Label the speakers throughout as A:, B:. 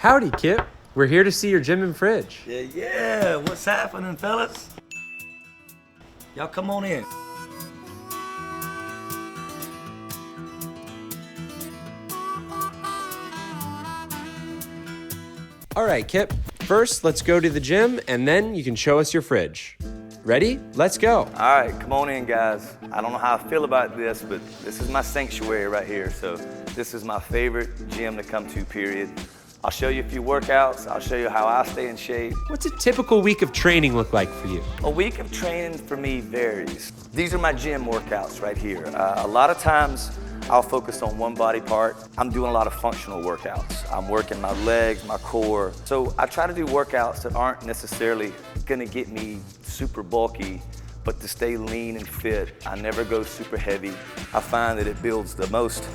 A: Howdy, Kip. We're here to see your gym and fridge.
B: Yeah. What's happening, fellas? Y'all come on in.
A: All right, Kip. First, let's go to the gym, and then you can show us your fridge. Ready? Let's go.
B: All right, come on in, guys. I don't know how I feel about this, but this is my sanctuary right here. So this is my favorite gym to come to, period. I'll show you a few workouts. I'll show you how I stay in shape.
A: What's a typical week of training look like for you?
B: A week of training for me varies. These are my gym workouts right here. A lot of times I'll focus on one body part. I'm doing a lot of functional workouts. I'm working my legs, my core. So I try to do workouts that aren't necessarily gonna get me super bulky, but to stay lean and fit. I never go super heavy. I find that it builds the most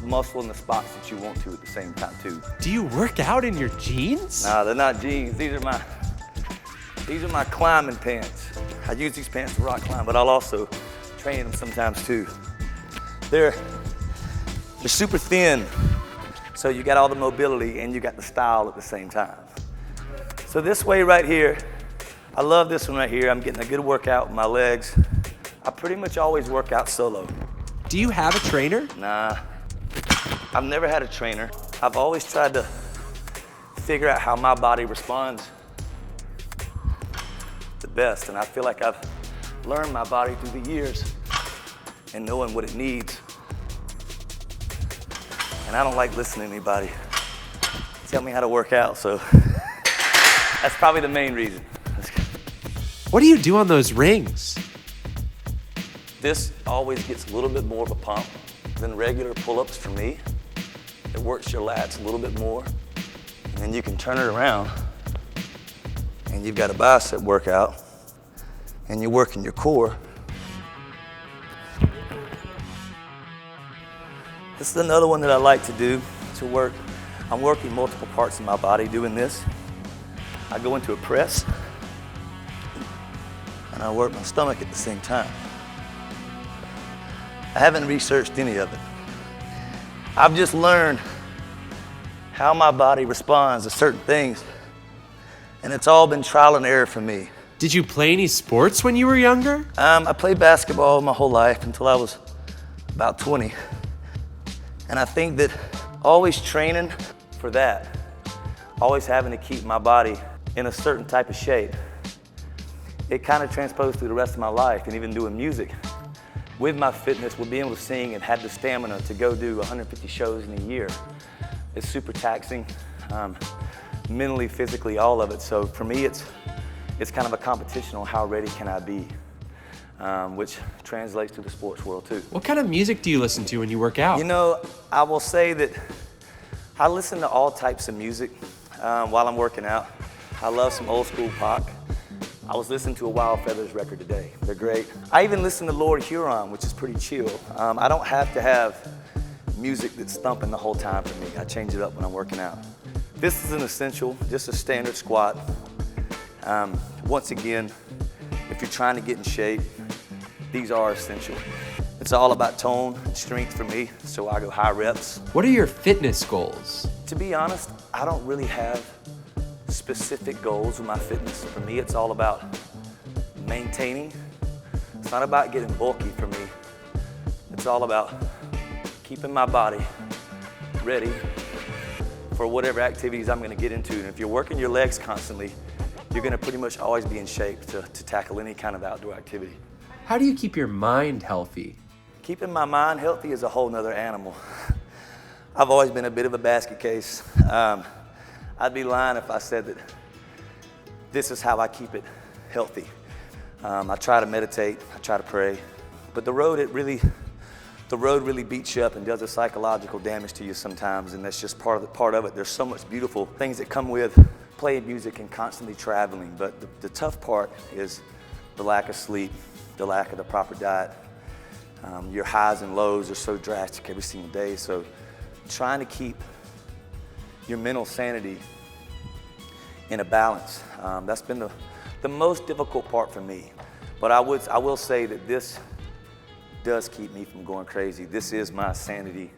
B: muscle in the spots that you want to at the same time too.
A: Do you work out in your jeans?
B: Nah, they're not jeans. These are my climbing pants. I use these pants to rock climb, but I'll also train them sometimes too. They're super thin, so you got all the mobility and you got the style at the same time. So this way right here, I love this one right here. I'm getting a good workout with my legs. I pretty much always work out solo.
A: Do you have a trainer?
B: Nah, I've never had a trainer. I've always tried to figure out how my body responds the best, and I feel like I've learned my body through the years and knowing what it needs. And I don't like listening to anybody tell me how to work out, so that's probably the main reason.
A: What do you do on those rings?
B: This always gets a little bit more of a pump than regular pull-ups for me. It works your lats a little bit more, and then you can turn it around, and you've got a bicep workout, and you're working your core. This is another one that I like to do to work. I'm working multiple parts of my body doing this. I go into a press, and I work my stomach at the same time. I haven't researched any of it. I've just learned how my body responds to certain things, and it's all been trial and error for me.
A: Did you play any sports when you were younger?
B: I played basketball my whole life until I was about 20. And I think that always training for that, always having to keep my body in a certain type of shape, it kind of transposed through the rest of my life, and even doing music. With my fitness, we'll be able to sing and have the stamina to go do 150 shows in a year. It's super taxing, mentally, physically, all of it. So for me, it's kind of a competition on how ready can I be, which translates to the sports world too.
A: What kind of music do you listen to when you work out?
B: You know, I will say that I listen to all types of music while I'm working out. I love some old school pop. I was listening to a Wild Feathers record today. They're great. I even listen to Lord Huron, which is pretty chill. I don't have to have music that's thumping the whole time for me. I change it up when I'm working out. This is an essential, just a standard squat. Once again, if you're trying to get in shape, these are essential. It's all about tone and strength for me, so I go high reps.
A: What are your fitness goals?
B: To be honest, I don't really have specific goals with my fitness. For me, it's all about maintaining. It's not about getting bulky for me. It's all about keeping my body ready for whatever activities I'm gonna get into. And if you're working your legs constantly, you're gonna pretty much always be in shape to tackle any kind of outdoor activity.
A: How do you keep your mind healthy?
B: Keeping my mind healthy is a whole nother animal. I've always been a bit of a basket case. I'd be lying if I said that this is how I keep it healthy. I try to meditate, I try to pray, but the road really beats you up and does a psychological damage to you sometimes, and that's just part of it. There's so much beautiful things that come with playing music and constantly traveling, but the tough part is the lack of sleep, the lack of the proper diet. Your highs and lows are so drastic every single day, so trying to keep your mental sanity in a balance. That's been the most difficult part for me. But I will say that this does keep me from going crazy. This is my sanity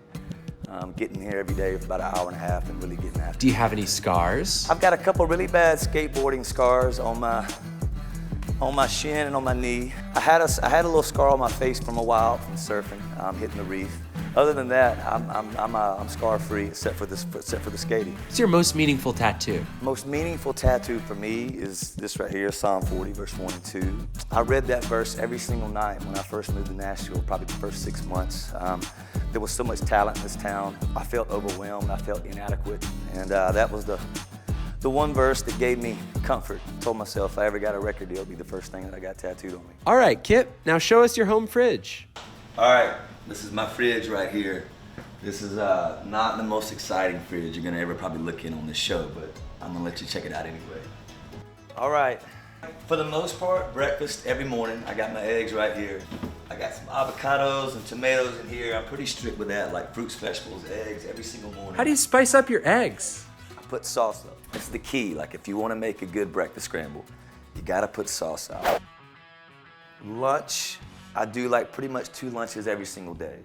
B: Getting here every day for about an hour and a half and really getting after it.
A: Do you have any scars?
B: I've got a couple really bad skateboarding scars on my shin and on my knee. I had a little scar on my face from a while from surfing, hitting the reef. Other than that, I'm scar-free except for the skating.
A: What's your most meaningful tattoo?
B: Most meaningful tattoo for me is this right here, Psalm 40, verse 1 and 2. I read that verse every single night when I first moved to Nashville, probably the first 6 months. There was so much talent in this town. I felt overwhelmed, I felt inadequate, and that was the one verse that gave me comfort. I told myself if I ever got a record deal, it'd be the first thing that I got tattooed on me.
A: All right, Kip, now show us your home fridge.
B: All right, this is my fridge right here. This is not the most exciting fridge you're gonna ever probably look in on this show, but I'm gonna let you check it out anyway. All right, for the most part, breakfast every morning, I got my eggs right here. I got some avocados and tomatoes in here. I'm pretty strict with that, like fruits, vegetables, eggs, every single morning.
A: How do you spice up your eggs?
B: I put sauce up. It's the key. Like if you want to make a good breakfast scramble, you gotta put sauce out. Lunch, I do like pretty much 2 lunches every single day.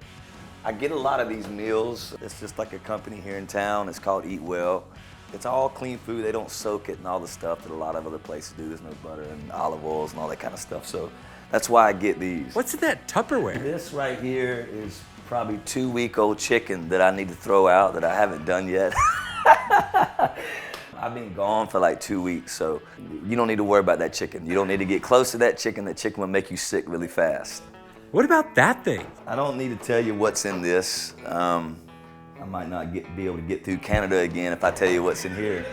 B: I get a lot of these meals. It's just like a company here in town. It's called Eat Well. It's all clean food. They don't soak it and all the stuff that a lot of other places do. There's no butter and olive oils and all that kind of stuff. So that's why I get these.
A: What's in that Tupperware?
B: This right here is probably 2-week-old chicken that I need to throw out that I haven't done yet. I've been gone for like 2 weeks, so you don't need to worry about that chicken. You don't need to get close to that chicken. That chicken will make you sick really fast.
A: What about that thing?
B: I don't need to tell you what's in this. I might not be able to get through Canada again if I tell you what's in here.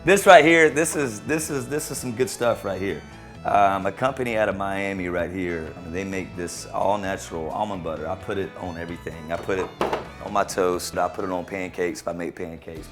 B: This right here, this is some good stuff right here. A company out of Miami right here. They make this all natural almond butter. I put it on everything. I put it on my toast. I put it on pancakes if I make pancakes.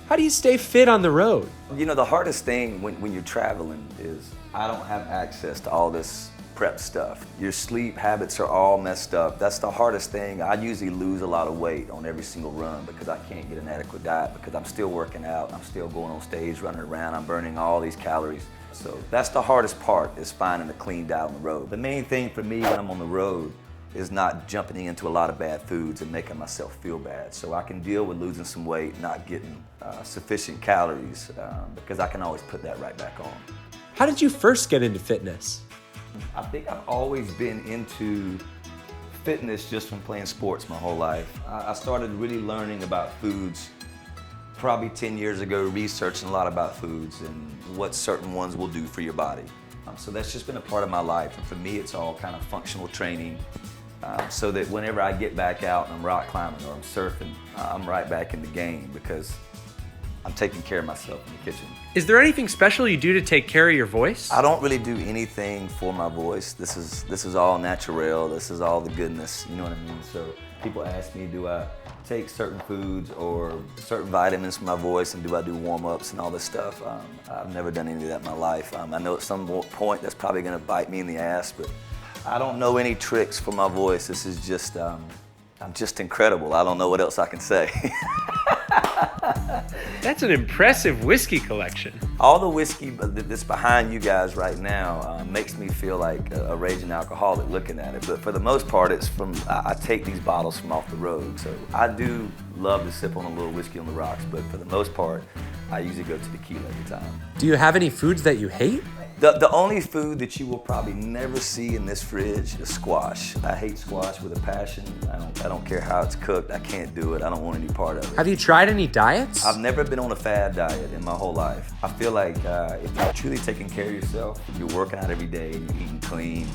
A: How do you stay fit on the road?
B: You know, the hardest thing when you're traveling is I don't have access to all this prep stuff. Your sleep habits are all messed up. That's the hardest thing. I usually lose a lot of weight on every single run because I can't get an adequate diet because I'm still working out. I'm still going on stage, running around. I'm burning all these calories. So that's the hardest part, is finding a clean diet on the road. The main thing for me when I'm on the road is not jumping into a lot of bad foods and making myself feel bad. So I can deal with losing some weight, not getting sufficient calories, because I can always put that right back on.
A: How did you first get into fitness?
B: I think I've always been into fitness just from playing sports my whole life. I started really learning about foods probably 10 years ago, researching a lot about foods and what certain ones will do for your body. So that's just been a part of my life. And for me, it's all kind of functional training. So that whenever I get back out and I'm rock climbing or I'm surfing, I'm right back in the game because I'm taking care of myself in the kitchen.
A: Is there anything special you do to take care of your voice?
B: I don't really do anything for my voice. This is all natural. This is all the goodness, you know what I mean? So people ask me, do I take certain foods or certain vitamins for my voice, and do I do warm-ups and all this stuff? I've never done any of that in my life. I know at some point that's probably gonna bite me in the ass, but I don't know any tricks for my voice. This is just, I'm just incredible. I don't know what else I can say.
A: That's an impressive whiskey collection.
B: All the whiskey that's behind you guys right now makes me feel like a raging alcoholic looking at it. But for the most part, it's from, I take these bottles from off the road. So I do love to sip on a little whiskey on the rocks, but for the most part, I usually go to tequila every time.
A: Do you have any foods that you hate?
B: The only food that you will probably never see in this fridge is squash. I hate squash with a passion. I don't care how it's cooked. I can't do it. I don't want any part of it.
A: Have you tried any diets?
B: I've never been on a fad diet in my whole life. I feel like if you're truly taking care of yourself, you're working out every day and you're eating clean,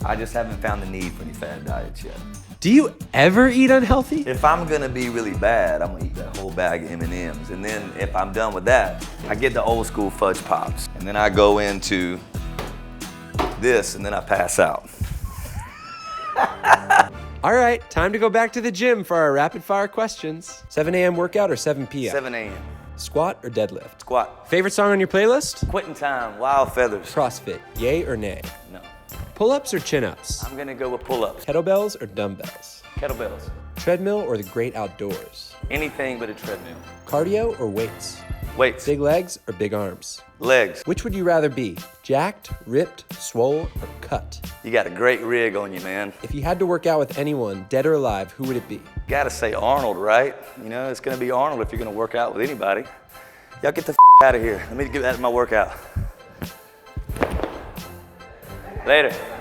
B: I just haven't found the need for any fad diets yet.
A: Do you ever eat unhealthy?
B: If I'm gonna be really bad, I'm gonna eat that whole bag of M&Ms. And then if I'm done with that, I get the old school fudge pops. And then I go into this and then I pass out.
A: All right, time to go back to the gym for our rapid fire questions. 7 a.m. workout or 7 p.m.?
B: 7 a.m.
A: Squat or deadlift?
B: Squat.
A: Favorite song on your playlist?
B: Quitting Time, Wild Feathers.
A: CrossFit, yay or nay?
B: No.
A: Pull-ups or chin-ups?
B: I'm gonna go with pull-ups.
A: Kettlebells or dumbbells?
B: Kettlebells.
A: Treadmill or the great outdoors?
B: Anything but a treadmill.
A: Cardio or weights?
B: Weights.
A: Big legs or big arms?
B: Legs.
A: Which would you rather be, Jacked, ripped, swole, or cut?
B: You got a great rig on you, man.
A: If you had to work out with anyone, dead or alive, who would it be?
B: Gotta say Arnold, right? You know, it's gonna be Arnold if you're gonna work out with anybody. Y'all get the out of here. Let me get that in my workout. Later.